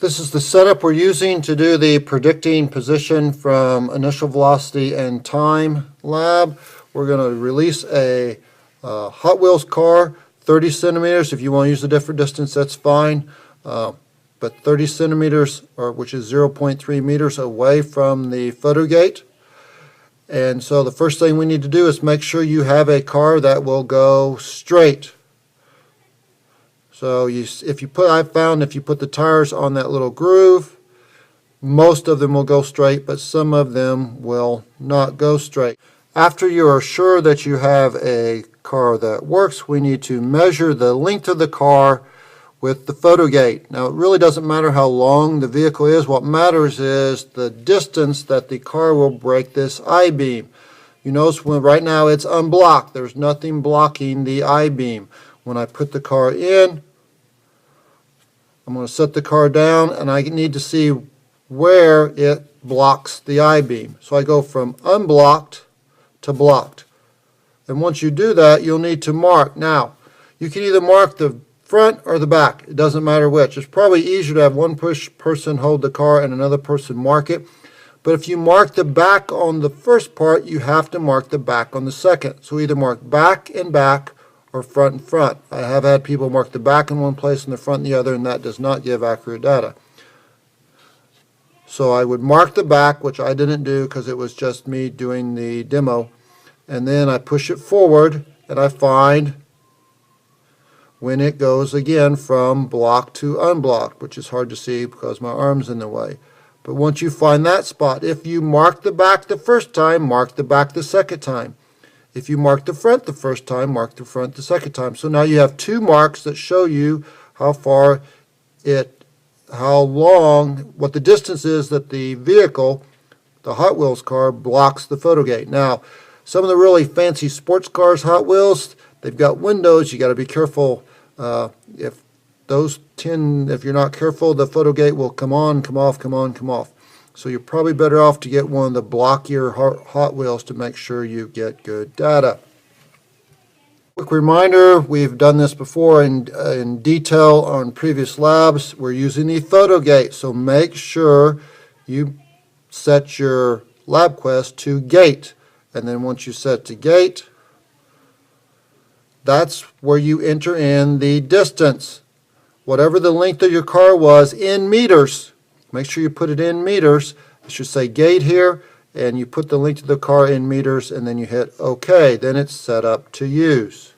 This is the setup we're using to do the predicting position from initial velocity and time lab. We're going to release a Hot Wheels car, 30 centimeters. If you want to use a different distance, that's fine. But 30 centimeters, which is 0.3 meters away from the photo gate. And so the first thing we need to do is make sure you have a car that will go straight. So I found if you put the tires on that little groove, most of them will go straight, but some of them will not go straight. After you are sure that you have a car that works, we need to measure the length of the car with the photo gate. Now, it really doesn't matter how long the vehicle is. What matters is the distance that the car will break this I-beam. You notice right now it's unblocked. There's nothing blocking the I-beam. When I put the car in, I'm going to set the car down, and I need to see where it blocks the I-beam. So I go from unblocked to blocked. And once you do that, you'll need to mark. Now, you can either mark the front or the back. It doesn't matter which. It's probably easier to have one person hold the car and another person mark it. But if you mark the back on the first part, you have to mark the back on the second. So either mark back and back or front and front. I have had people mark the back in one place and the front in the other, and that does not give accurate data. So I would mark the back, which I didn't do because it was just me doing the demo, and then I push it forward and I find when it goes again from blocked to unblocked, which is hard to see because my arm's in the way. But once you find that spot, if you mark the back the first time, mark the back the second time. If you mark the front the first time, mark the front the second time. So now you have two marks that show you how long, what the distance is that the vehicle, the Hot Wheels car, blocks the photo gate. Now, some of the really fancy sports cars, Hot Wheels, they've got windows. You got to be careful. If you're not careful, the photo gate will come on, come off, come on, come off. So you're probably better off to get one of the blockier Hot Wheels to make sure you get good data. Quick reminder, we've done this before in detail on previous labs. We're using the photo gate, so make sure you set your LabQuest to gate. And then once you set to gate, that's where you enter in the distance. Whatever the length of your car was in meters, make sure you put it in meters. It should say gate here, and you put the length of the car in meters, and then you hit OK. Then it's set up to use.